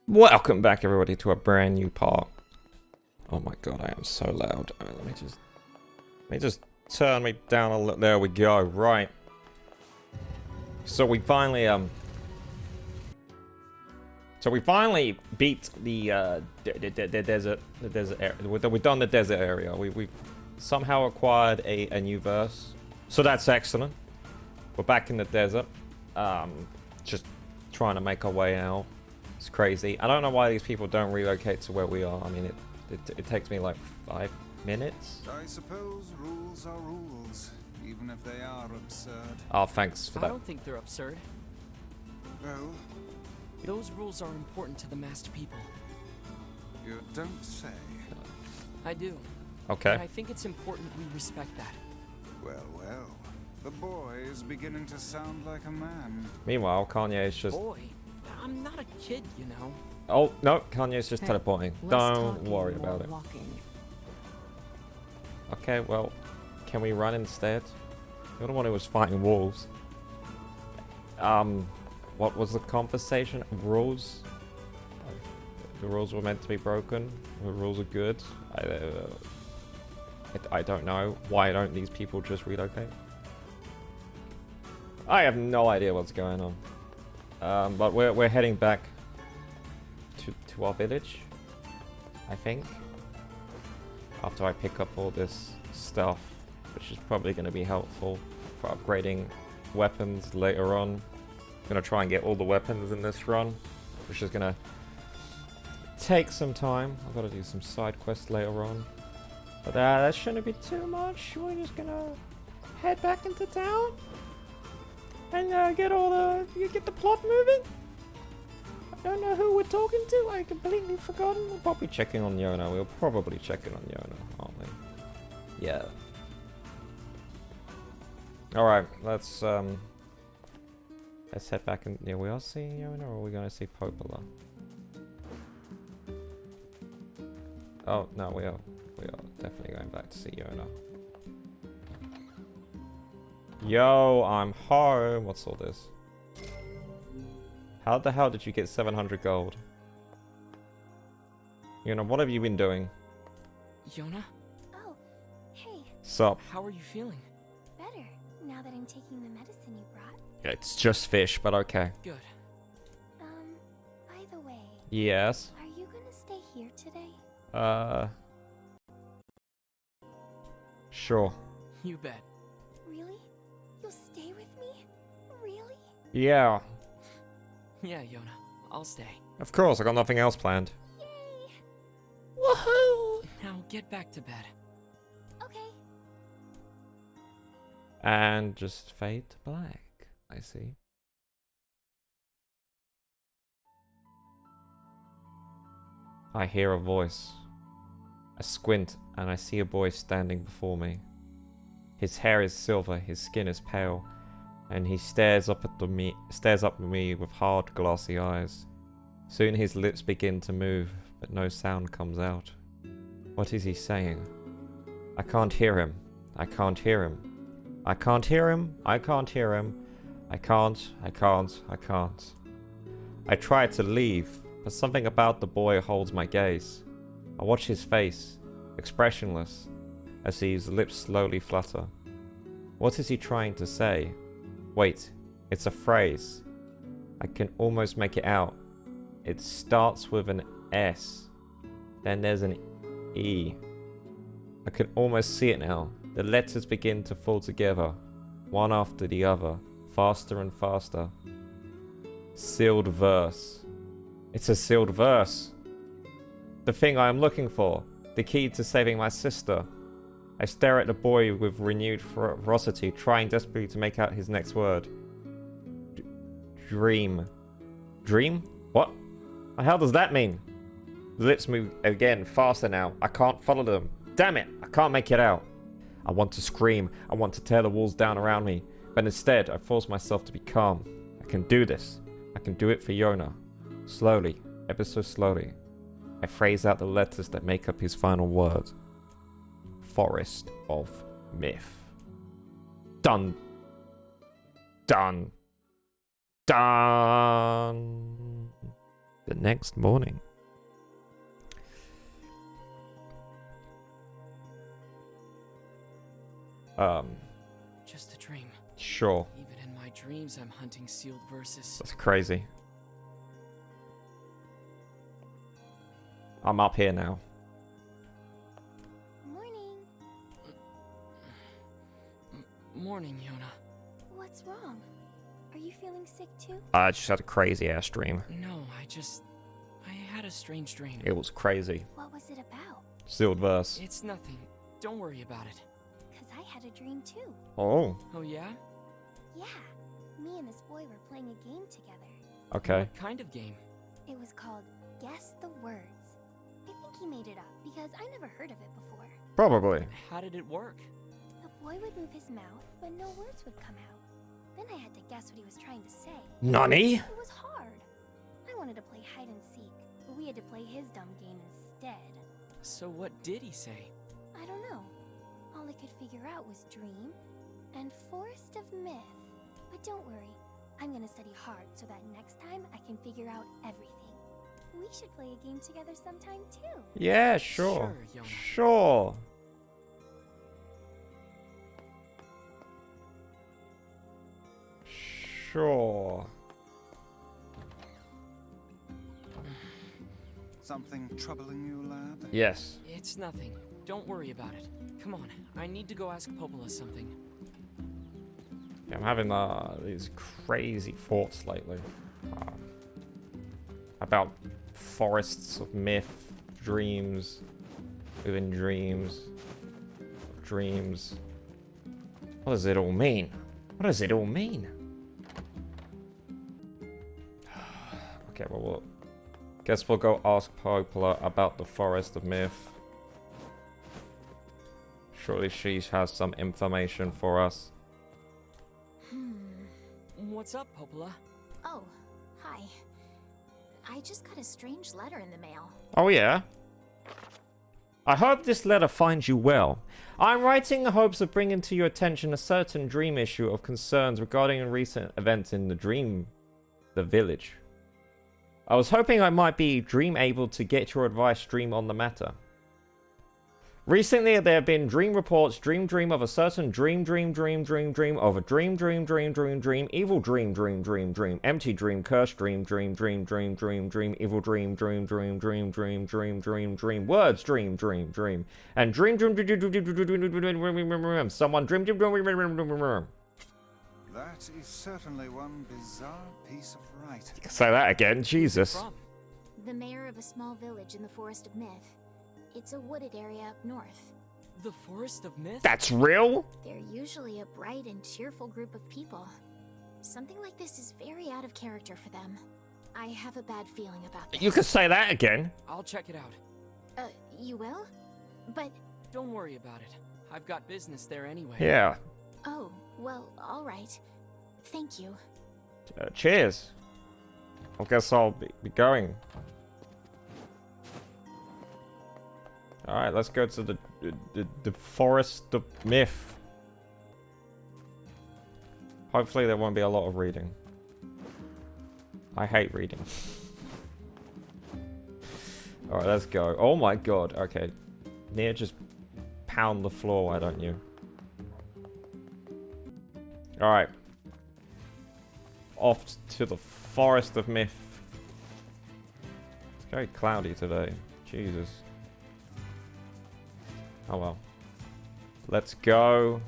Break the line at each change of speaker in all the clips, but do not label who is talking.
Welcome back, everybody, to a brand new part. Oh my god, I am so loud. Let me just turn me down a little. There we go. Right. So we finally beat the desert. The desert area. We've done the desert area. We've somehow acquired a new verse. So that's excellent. We're back in the desert. Just trying to make our way out. It's crazy. I don't know why these people don't relocate to where we are. I mean, it takes me like 5 minutes.
I suppose rules are rules, even if they are absurd.
Oh, thanks for that.
I don't think they're absurd.
Well,
those rules are important to the masked people.
you don't say.
I do.
Okay.
And I think it's important we respect that.
Well, well. The boy is beginning to sound like a man.
Meanwhile, Kanye is just...
Boy, I'm not a kid, you know.
Oh, no, Kanye's just
Hey,
teleporting.
less
Don't
talking,
worry
more
about it.
walking.
Okay, well, can we run instead? You're the one who was fighting wolves. What was the conversation? Rules? The rules were meant to be broken. The rules are good. I don't know. Why don't these people just relocate? I have no idea what's going on. But we're heading back to our village, I think. After I pick up all this stuff, which is probably going to be helpful for upgrading weapons later on. I'm going to try and get all the weapons in this run, which is going to take some time. I've got to do some side quests later on. But that shouldn't be too much. We're just going to head back into town and get the plot moving. I don't know who we're talking to. I completely forgotten. We're probably checking on Yona. We're probably checking on Yona, aren't we? Yeah. All right. Let's head back and yeah. We are seeing Yona, or are we going to see Popola? Oh no, we are definitely going back to see Yona. Yo, I'm home. What's all this? How the hell did you get 700 gold? You know, what have you been doing?
Yona,
Oh, hey,
Sup?
how are you feeling?
better now that I'm taking the medicine you brought.
It's just fish, but okay.
Good.
By the way,
Yes.
are you gonna stay here today?
Sure.
You bet.
Really? You'll stay with me? Really?
Yeah.
Yeah, Yona, I'll stay.
Of course, I got nothing else planned.
Yay!
Woohoo!
Now get back to bed.
Okay.
And just fade to black. I see. I hear a voice. I squint and I see a boy standing before me. His hair is silver, his skin is pale, and he stares up at me with hard, glassy eyes. Soon his lips begin to move, but no sound comes out. What is he saying? I can't hear him. I can't hear him. I can't hear him. I can't hear him. I can't. I try to leave, but something about the boy holds my gaze. I watch his face, expressionless, as his lips slowly flutter. What is he trying to say? Wait, it's a phrase. I can almost make it out. It starts with an S. Then there's an E. I can almost see it now. The letters begin to fall together, one after the other, faster and faster. Sealed verse. It's a sealed verse. The thing I am looking for. The key to saving my sister. I stare at the boy with renewed ferocity, trying desperately to make out his next word. Dream. Dream? What? The hell does that mean? The lips move again, faster now. I can't follow them. Damn it! I can't make it out. I want to scream. I want to tear the walls down around me. But instead, I force myself to be calm. I can do this. I can do it for Yona. Slowly, ever so slowly, I phrase out the letters that make up his final word. Forest of Myth. Dun. Dun. Dun. The next morning.
Just a dream.
Sure.
Even in my dreams, I'm hunting sealed verses.
That's crazy. I'm up here now.
Morning.
Morning, Yona.
What's wrong? Are you feeling sick too?
I just had a crazy ass dream.
No, I had a strange dream.
It was crazy.
What was it about?
Sealed verse.
It's nothing. Don't worry about it.
Because I had a dream too.
Oh,
Oh, yeah?
Yeah. Me and this boy were playing a game together.
okay.
What kind of game?
It was called Guess the Words. I think he made it up because I never heard of it before.
Probably.
How did it work?
The boy would move his mouth, but no words would come out. Then I had to guess what he was trying to say.
Nani?
It was hard. I wanted to play hide and seek, but we had to play his dumb game instead.
So what did he say?
I don't know. All I could figure out was dream and forest of myth. But don't worry, I'm gonna study hard so that next time I can figure out everything. We should play a game together sometime too.
Yeah, sure.
Sure, Yona.
Sure. Sure.
Something troubling you, lad?
Yes.
It's nothing. Don't worry about it. Come on, I need to go ask Popola something.
Yeah, I'm having these crazy thoughts lately. About forests of myth, dreams, within dreams, dreams. What does it all mean? What does it all mean? Okay, well, guess we'll go ask Popola about the Forest of Myth. Surely she has some information for us.
What's up, Popola?
Oh, hi. I just got a strange letter in the mail.
Oh yeah? I hope this letter finds you well. I'm writing in hopes of bringing to your attention a certain dream issue of concerns regarding recent events in the village. I was hoping I might be able to get your advice on the matter. Recently, there have been dream reports, dream of a certain dream of a dream, evil dream, empty dream, cursed dream, evil dream, words, dream, and someone dream.
That is certainly one bizarre piece of writing.
Say that again, Jesus.
From?
The mayor of a small village in the Forest of Myth. It's a wooded area up north.
The Forest of Myth?
That's real?
They're usually a bright and cheerful group of people. Something like this is very out of character for them. I have a bad feeling about this.
You can say that again.
I'll check it out.
You will? But,
Don't worry about it. I've got business there anyway.
Yeah.
oh, well, alright. Thank you.
Cheers. I guess I'll be going. Alright, let's go to the Forest of Myth. Hopefully there won't be a lot of reading. I hate reading. Alright, let's go. Oh my god, okay. NieR, just pound the floor, why don't you? Alright. Off to the Forest of Myth. It's very cloudy today. Jesus. Oh well. Let's go.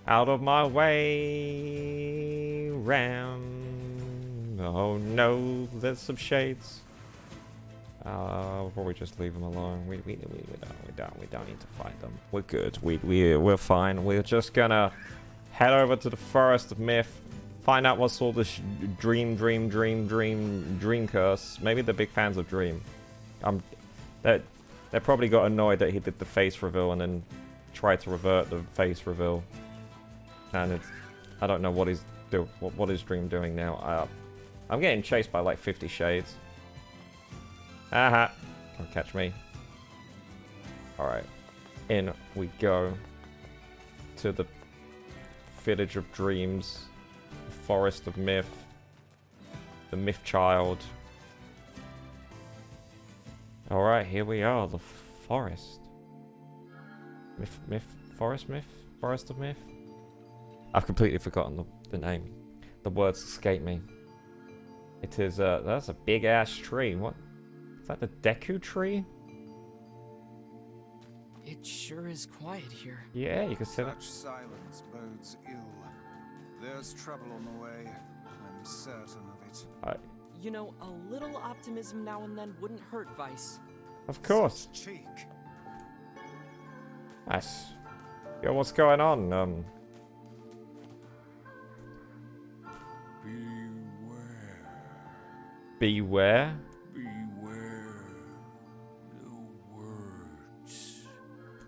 Out of my way. Round. Oh no, there's some shades. We'll probably just leave them alone. We don't need to fight them. We're good. We're fine. We're just gonna head over to the Forest of Myth. Find out what's all this dream curse. Maybe they're big fans of Dream. They probably got annoyed that he did the face reveal and then tried to revert the face reveal. And it's, I don't know what he's what is Dream doing now. I'm getting chased by like 50 shades. Aha! Can't catch me. Alright. In we go. To the Village of Dreams. The Forest of Myth. The Myth Child. Alright, here we are, the forest. Forest of Myth? I've completely forgotten the name. The words escape me. It is, that's a big ass tree. What? Is that the Deku tree?
It sure is quiet here.
Yeah, you can see that.
Such silence bodes ill. There's trouble on the way. I'm certain of it.
You know, a little optimism now and then wouldn't hurt, Vice.
Of course.
Such cheek.
Nice. Yo, what's going on? Beware?
Beware the words.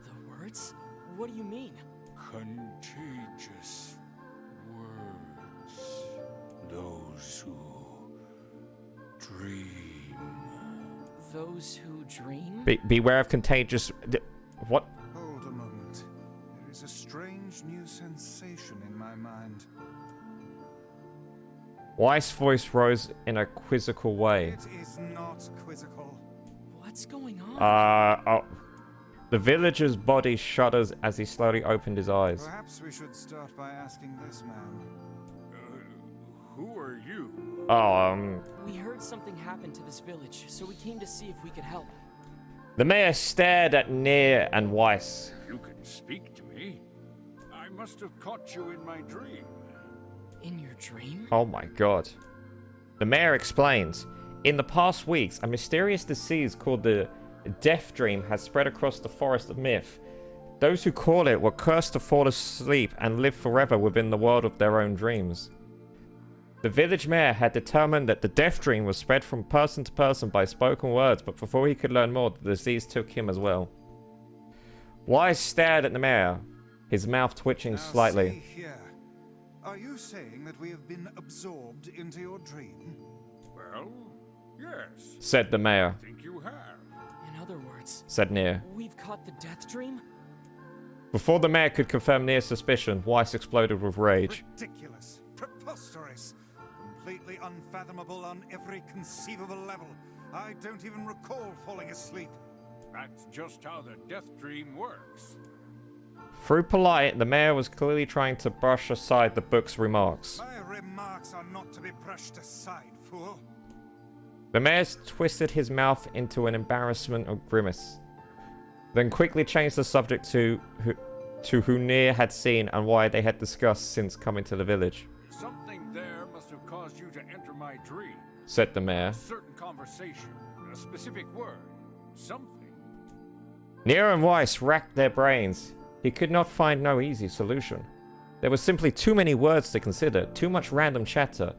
The words? What do you mean?
Contagious words. Those who dream.
Those who dream?
Beware of contagious... What?
Hold a moment. There is a strange new sensation in my mind.
Weiss' voice rose in a quizzical way.
It is not quizzical.
What's going on?
The villager's body shudders as he slowly opened his eyes.
Perhaps we should start by asking this man. Who are you?
We heard something happened to this village, so we came to see if we could help.
The mayor stared at NieR and Weiss.
You can speak to me. I must have caught you in my dream.
In your dream?
Oh my god. The mayor explains. In the past weeks, a mysterious disease called the DeathDream has spread across the Forest of Myth. Those who call it were cursed to fall asleep and live forever within the world of their own dreams. The village mayor had determined that the DeathDream was spread from person to person by spoken words, but before he could learn more, the disease took him as well. Weiss stared at the mayor, his mouth twitching slightly.
See here. Are you saying that we have been absorbed into your dream?
Well, yes.
Said the mayor.
I think you have.
In other words,
Said NieR.
we've caught the death dream?
Before the mayor could confirm NieR's suspicion, Weiss exploded with rage.
Ridiculous. Preposterous. Completely unfathomable on every conceivable level. I don't even recall falling asleep.
That's just how the death dream works.
Through polite, the mayor was clearly trying to brush aside the book's remarks.
My remarks are not to be brushed aside, fool.
The mayor twisted his mouth into an embarrassment of grimace, then quickly changed the subject to who NieR had seen and why they had discussed since coming to the village.
Something there must have caused you to enter my dream.
Said the mayor.
A certain conversation, a specific word, something.
NieR and Weiss racked their brains. He could not find no easy solution. There were simply too many words to consider, too much random chatter,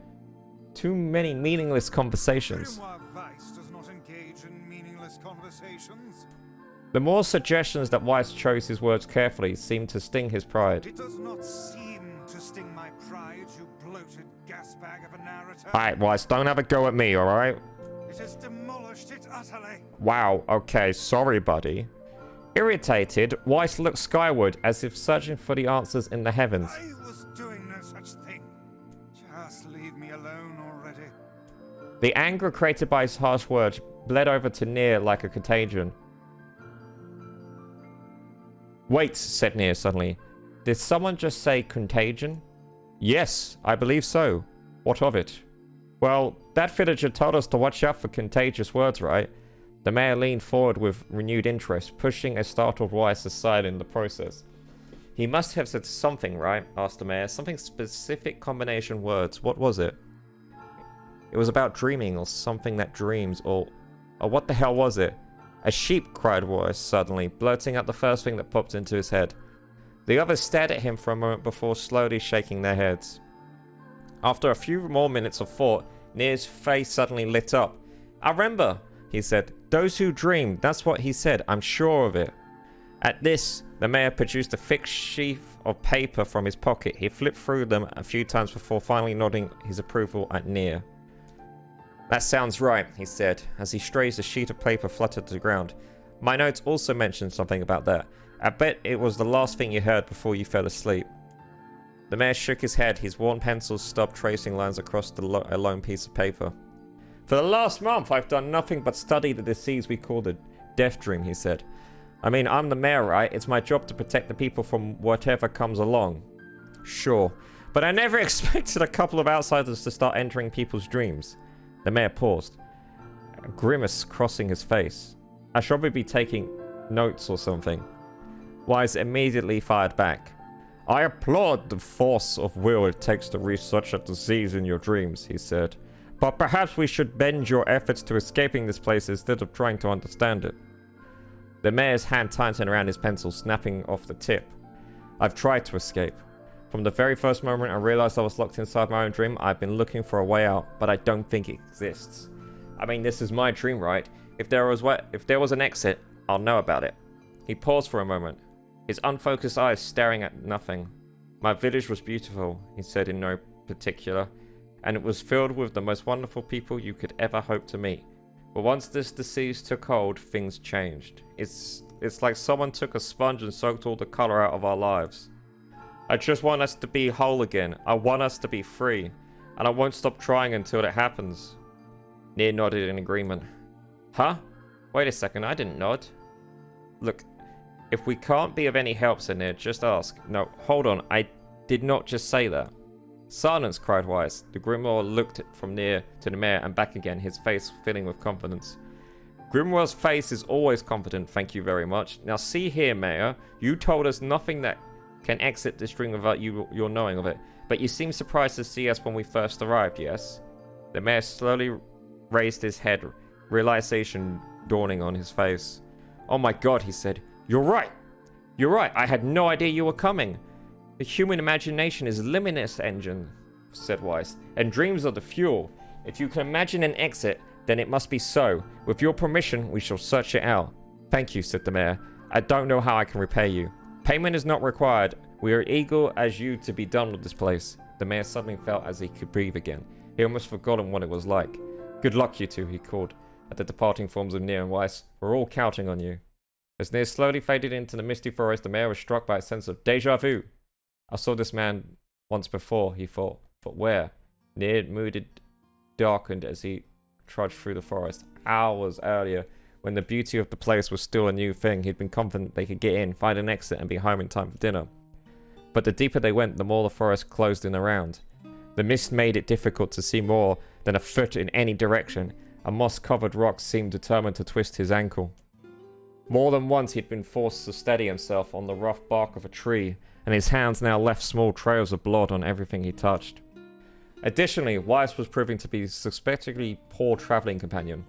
too many meaningless conversations.
Grimoire Vice does not engage in meaningless conversations.
The more suggestions that Weiss chose his words carefully seemed to sting his pride.
It does not seem to sting my pride, you bloated gasbag of a narrator.
Alright, Weiss, don't have a go at me, alright?
It has demolished it utterly.
Wow, okay, sorry, buddy. Irritated, Weiss looked skyward as if searching for the answers in the heavens.
I was doing no such thing. Just leave me alone already.
The anger created by his harsh words bled over to NieR like a contagion. Wait, said NieR suddenly. Did someone just say contagion? Yes, I believe so. What of it? Well, that villager told us to watch out for contagious words, right? The mayor leaned forward with renewed interest, pushing a startled Weiss aside in the process. He must have said something, right? Asked the mayor. Something specific combination words. What was it? It was about dreaming or something that dreams or what the hell was it? A sheep, cried Weiss suddenly, blurting out the first thing that popped into his head. The others stared at him for a moment before slowly shaking their heads. After a few more minutes of thought, NieR's face suddenly lit up. I remember, he said. Those who dream, that's what he said, I'm sure of it. At this, the mayor produced a thick sheaf of paper from his pocket. He flipped through them a few times before finally nodding his approval at NieR. That sounds right, he said, as he strayed a sheet of paper fluttered to the ground. My notes also mentioned something about that. I bet it was the last thing you heard before you fell asleep. The mayor shook his head, his worn pencils stopped tracing lines across a lone piece of paper. For the last month, I've done nothing but study the disease we call the DeathDream, he said. I mean, I'm the mayor, right? It's my job to protect the people from whatever comes along. Sure. But I never expected a couple of outsiders to start entering people's dreams. The mayor paused, a grimace crossing his face. I should probably be taking notes or something. Wise immediately fired back. I applaud the force of will it takes to research a disease in your dreams, he said. But perhaps we should bend your efforts to escaping this place instead of trying to understand it. The mayor's hand tightened around his pencil, snapping off the tip. I've tried to escape. From the very first moment I realized I was locked inside my own dream, I've been looking for a way out, but I don't think it exists. I mean, this is my dream, right? If there was an exit, I'll know about it. He paused for a moment, his unfocused eyes staring at nothing. My village was beautiful, he said in no particular, and it was filled with the most wonderful people you could ever hope to meet. But once this disease took hold, things changed. It's like someone took a sponge and soaked all the color out of our lives. I just want us to be whole again. I want us to be free. And I won't stop trying until it happens. NieR nodded in agreement. Huh? Wait a second, I didn't nod. Look, if we can't be of any help, said NieR, just ask. No, hold on, I did not just say that. Silence, cried Wise. The Grimoire looked from NieR to the mayor and back again, his face filling with confidence. Grimoire's face is always confident, thank you very much. Now see here, Mayor, you told us nothing that can exit this dream without your knowing of it. But you seem surprised to see us when we first arrived, yes? The mayor slowly raised his head, realization dawning on his face. Oh my god, he said. You're right. You're right. I had no idea you were coming. The human imagination is a limitless engine, said Wise, and dreams are the fuel. If you can imagine an exit, then it must be so. With your permission, we shall search it out. Thank you, said the mayor. I don't know how I can repay you. Payment is not required. We are eager as you to be done with this place. The mayor suddenly felt as he could breathe again. He almost forgotten what it was like. Good luck, you two, he called at the departing forms of NieR and Weiss. We're all counting on you. As NieR slowly faded into the misty forest, the mayor was struck by a sense of deja vu. I saw this man once before, he thought. But where? NieR mood darkened as he trudged through the forest. Hours earlier, when the beauty of the place was still a new thing, he'd been confident they could get in, find an exit, and be home in time for dinner. But the deeper they went, the more the forest closed in around. The mist made it difficult to see more than a foot in any direction. A moss-covered rock seemed determined to twist his ankle. More than once he'd been forced to steady himself on the rough bark of a tree, and his hands now left small trails of blood on everything he touched. Additionally, Weiss was proving to be a suspectingly poor traveling companion.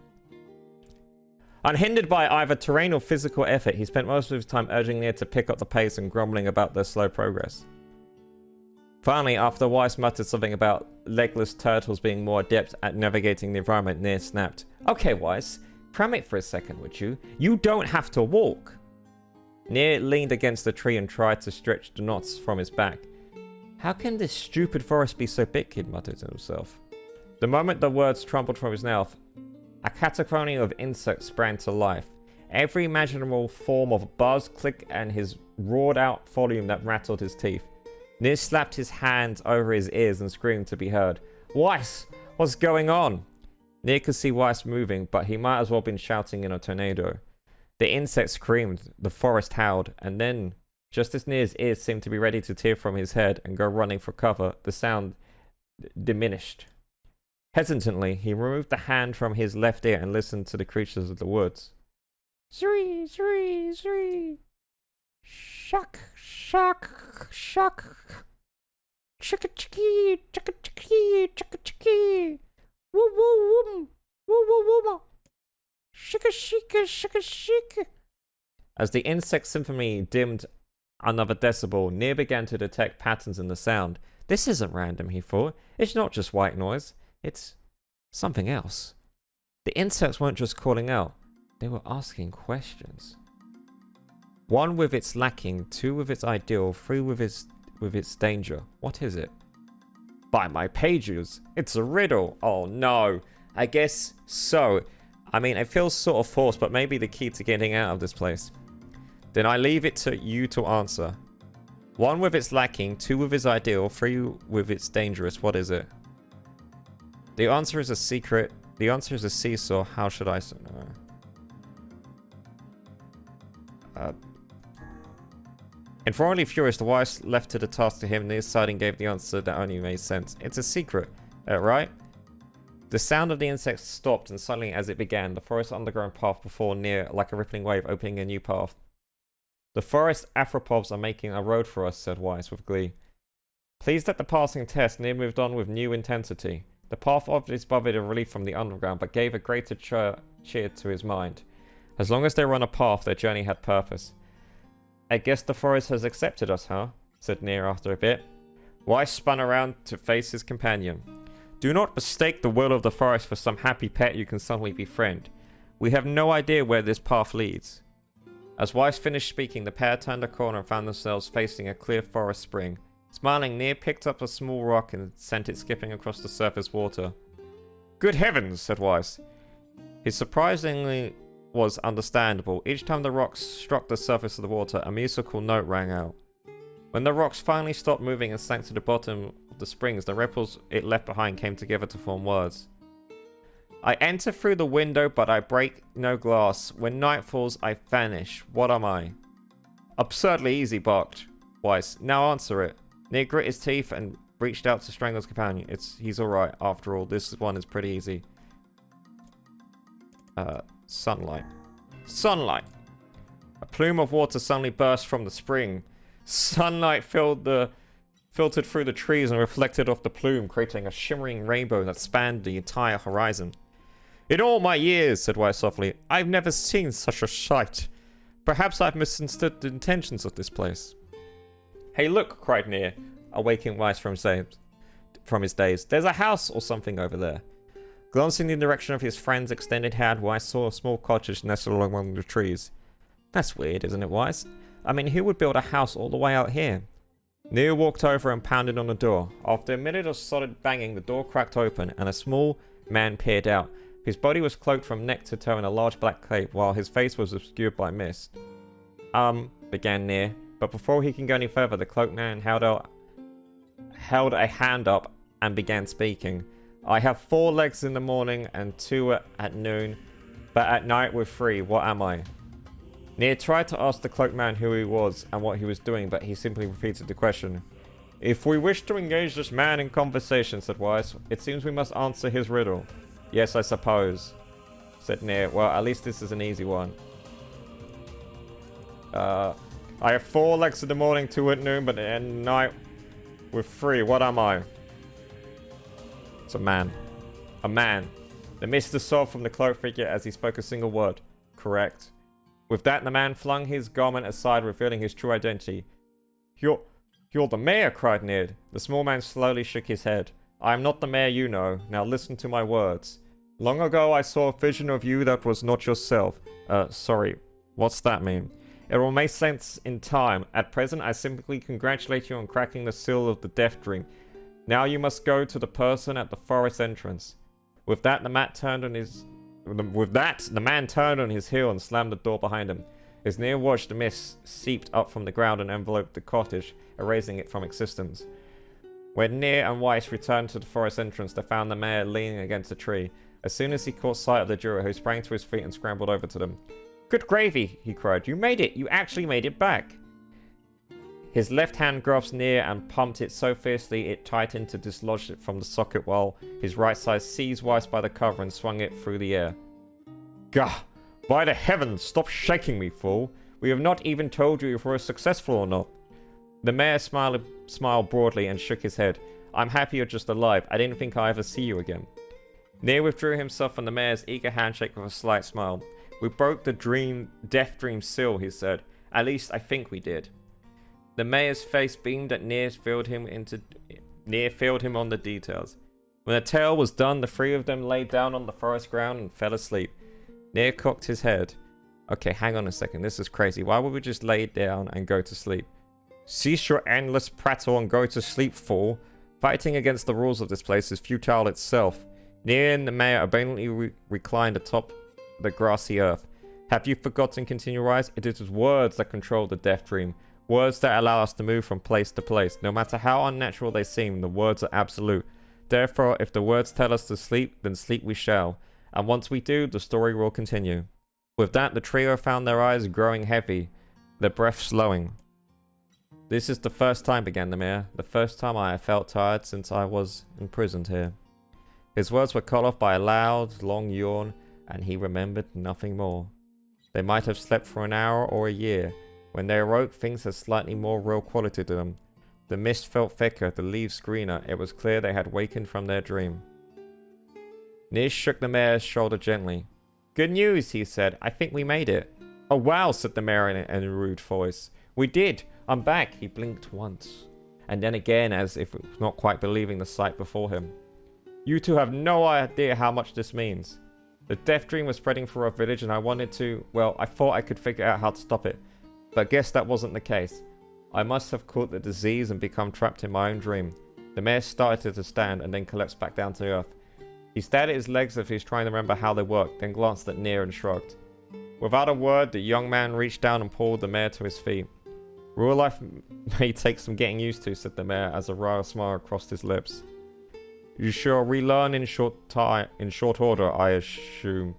Unhindered by either terrain or physical effort, he spent most of his time urging NieR to pick up the pace and grumbling about their slow progress. Finally, after Weiss muttered something about legless turtles being more adept at navigating the environment, NieR snapped. Okay, Weiss, cram it for a second, would you? You don't have to walk. NieR leaned against the tree and tried to stretch the knots from his back. How can this stupid forest be so big, he muttered to himself. The moment the words trembled from his mouth, a cacophony of insects sprang to life. Every imaginable form of buzz, click, and his roared out volume that rattled his teeth. NieR slapped his hands over his ears and screamed to be heard. Weiss, what's going on? NieR could see Weiss moving, but he might as well have been shouting in a tornado. The insects screamed, the forest howled, and then, just as NieR's ears seemed to be ready to tear from his head and go running for cover, the sound diminished. Hesitantly, he removed the hand from his left ear and listened to the creatures of the woods. Zree, zree, zree. Shuck, shuck, shuck. Chicka-chicky, chicka-chicky, chicka-chicky. Woo woo woo, woo woo woo. Shika-shika, shika-shika. As the insect symphony dimmed another decibel, NieR began to detect patterns in the sound. This isn't random, he thought. It's not just white noise. It's something else. The insects weren't just calling out. They were asking questions. 1 with its lacking, 2 with its ideal, 3 with its danger. What is it? By my pages. It's a riddle. Oh no. I guess so. I mean, it feels sort of forced, but maybe the key to getting out of this place. Then I leave it to you to answer. 1 with its lacking, 2 with its ideal, 3 with its dangerous. What is it? The answer is a secret The answer is a seesaw. How should I Informally furious, the wise left to the task to him. NieR's side and gave the answer that only made sense. It's a secret, right? The sound of the insects stopped, and suddenly as it began, the forest underground path before NieR like a rippling wave, opening a new path. The forest arthropods are making a road for us, said Weiss with glee. Pleased at the passing test, NieR moved on with new intensity. The path obviously bothered a relief from the underground, but gave a greater cheer to his mind. As long as they were on a path, their journey had purpose. I guess the forest has accepted us, huh? Said NieR after a bit. Weiss spun around to face his companion. Do not mistake the will of the forest for some happy pet you can suddenly befriend. We have no idea where this path leads. As Weiss finished speaking, the pair turned a corner and found themselves facing a clear forest spring. Smiling, NieR picked up a small rock and sent it skipping across the surface water. Good heavens, said Weiss. His surprisingly was understandable. Each time the rocks struck the surface of the water, a musical note rang out. When the rocks finally stopped moving and sank to the bottom of the springs, the ripples it left behind came together to form words. I enter through the window, but I break no glass. When night falls, I vanish. What am I? Absurdly easy, barked Weiss. Now answer it. NieR grit his teeth and reached out to strangle his companion. He's alright. After all, this one is pretty easy. Sunlight. Sunlight! A plume of water suddenly burst from the spring. Sunlight filtered through the trees and reflected off the plume, creating a shimmering rainbow that spanned the entire horizon. In all my years, said Weiss softly, I've never seen such a sight. Perhaps I've misunderstood the intentions of this place. Hey, look, cried NieR, awaking Weiss from his daze. There's a house or something over there. Glancing in the direction of his friend's extended hand, Weiss saw a small cottage nestled among the trees. That's weird, isn't it, Weiss? I mean, who would build a house all the way out here? NieR walked over and pounded on the door. After a minute of solid banging, the door cracked open, and a small man peered out. His body was cloaked from neck to toe in a large black cape, while his face was obscured by mist. Began NieR, but before he can go any further, the cloaked man held a hand up and began speaking. I have 4 legs in the morning and 2 at noon, but at night we're 3. What am I? NieR tried to ask the cloaked man who he was and what he was doing, but he simply repeated the question. If we wish to engage this man in conversation, said Weiss, it seems we must answer his riddle. Yes, I suppose, said NieR. Well, at least this is an easy one. I have 4 legs in the morning, 2 at noon, but at night we're 3. What am I? It's a man. A man. The mist dissolved from the cloaked figure as he spoke a single word. Correct. With that, the man flung his garment aside, revealing his true identity. You're the mayor, cried NieR. The small man slowly shook his head. I am not the mayor you know. Now listen to my words. Long ago, I saw a vision of you that was not yourself. Sorry. What's that mean? It will make sense in time. At present, I simply congratulate you on cracking the seal of the DeathDream. Now you must go to the person at the forest entrance. With that, the man turned on his heel and slammed the door behind him. As NieR watched, the mist seeped up from the ground and enveloped the cottage, erasing it from existence. When NieR and Weiss returned to the forest entrance, they found the mayor leaning against a tree. As soon as he caught sight of the juror, he sprang to his feet and scrambled over to them. Good gravy, he cried. You made it! You actually made it back! His left hand grasped NieR and pumped it so fiercely it tightened to dislodge it from the socket, while his right side seized Weiss by the cover and swung it through the air. Gah! By the heavens, stop shaking me, fool! We have not even told you if we're successful or not. The mayor smiled broadly and shook his head. I'm happy you're just alive. I didn't think I'd ever see you again. NieR withdrew himself from the mayor's eager handshake with a slight smile. We broke the DeathDream seal, he said. At least I think we did. The mayor's face beamed at NieR filled him on the details. When the tale was done, the 3 of them lay down on the forest ground and fell asleep. NieR cocked his head. Okay, hang on a second. This is crazy. Why would we just lay down and go to sleep? Cease your endless prattle and go to sleep, fool. Fighting against the rules of this place is futile itself. NieR and the mayor obediently reclined atop the grassy earth. Have you forgotten, continued Weiss? It is words that control the DeathDream. Words that allow us to move from place to place. No matter how unnatural they seem, the words are absolute. Therefore, if the words tell us to sleep, then sleep we shall. And once we do, the story will continue. With that, the trio found their eyes growing heavy, their breath slowing. This is the first time, began the mayor. The first time I have felt tired since I was imprisoned here. His words were cut off by a loud, long yawn, and he remembered nothing more. They might have slept for an hour or a year. When they awoke, things had slightly more real quality to them. The mist felt thicker, the leaves greener. It was clear they had wakened from their dream. NieR shook the mayor's shoulder gently. Good news, he said. I think we made it. Oh wow, said the mayor in a rude voice. We did. I'm back. He blinked once, and then again as if not quite believing the sight before him. You two have no idea how much this means. The DeathDream was spreading through our village and I wanted to, well, I thought I could figure out how to stop it. But I guess that wasn't the case. I must have caught the disease and become trapped in my own dream. The mayor started to stand and then collapsed back down to earth. He stared at his legs as if he was trying to remember how they worked, then glanced at NieR and shrugged. Without a word, the young man reached down and pulled the mayor to his feet. Real life may take some getting used to, said the mayor as a wry smile crossed his lips. You shall relearn in short order, I assume.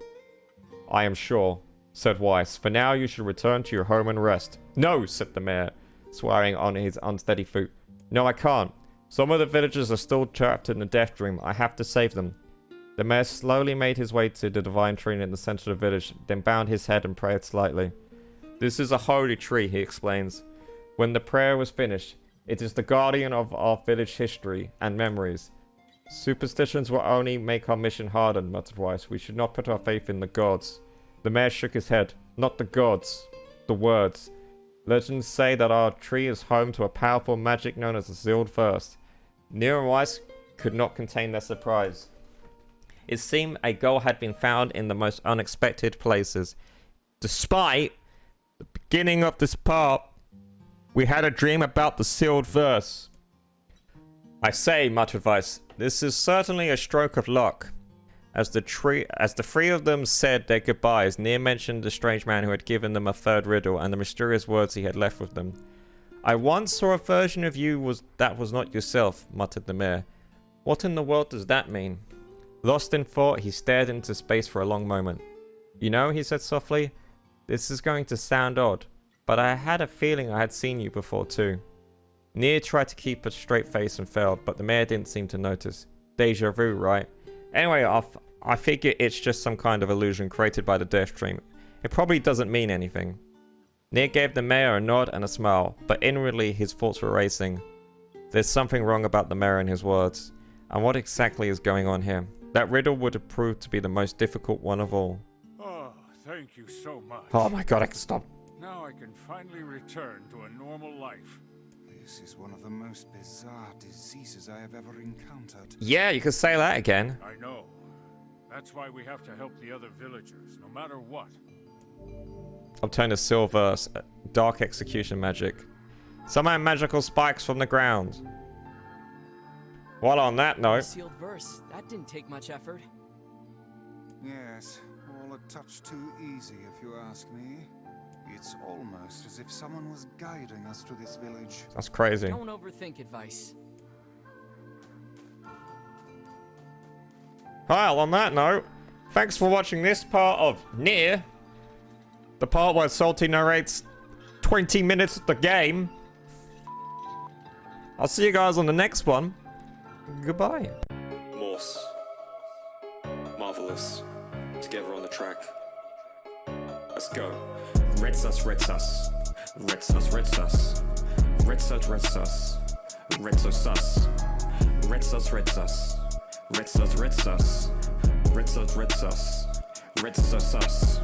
I am sure, said Weiss. For now, you should return to your home and rest. No, said the mayor, swearing on his unsteady foot. No, I can't. Some of the villagers are still trapped in the DeathDream. I have to save them. The mayor slowly made his way to the divine tree in the center of the village, then bowed his head and prayed slightly. This is a holy tree, he explains. When the prayer was finished, it is the guardian of our village history and memories. Superstitions will only make our mission harder, muttered Weiss. We should not put our faith in the gods. The mayor shook his head. Not the gods. The words. Legends say that our tree is home to a powerful magic known as the sealed verse. NieR and Weiss could not contain their surprise. It seemed a goal had been found in the most unexpected places. Despite the beginning of this part, we had a dream about the sealed verse. I say, muttered Weiss, this is certainly a stroke of luck. As the three of them said their goodbyes, NieR mentioned the strange man who had given them a third riddle and the mysterious words he had left with them. I once saw a version of you that was not yourself, muttered the mayor. What in the world does that mean? Lost in thought, he stared into space for a long moment. You know, he said softly, this is going to sound odd, but I had a feeling I had seen you before too. NieR tried to keep a straight face and failed, but the mayor didn't seem to notice. Deja vu, right? Anyway, I figure it's just some kind of illusion created by the DeathDream. It probably doesn't mean anything. NieR gave the mayor a nod and a smile, but inwardly his thoughts were racing. There's something wrong about the mayor and his words. And what exactly is going on here? That riddle would have proved to be the most difficult one of all.
Oh, thank you so much.
Oh my god, I can stop.
Now I can finally return to a normal life.
This is one of the most bizarre diseases I have ever encountered.
Yeah, you could say that again.
I know. That's why we have to help the other villagers, no matter what.
Obtain a silver dark execution magic. Summon magical spikes from the ground. While on that note,
Sealed verse. That didn't take much effort.
Yes, all a touch too easy if you ask me. It's almost as if someone was guiding us to this village.
That's crazy.
Don't overthink advice.
Well, on that note, thanks for watching this part of NieR. The part where Salty narrates 20 minutes of the game. I'll see you guys on the next one. Goodbye.
Morse. Marvelous. Together on the track. Let's go. Red sus, red sus. Red sus, red sus. Red sus, red sus. Red sus, sus. Red sus, red sus. Red sus, red sus. Red sus, red sus. Red sus, sus.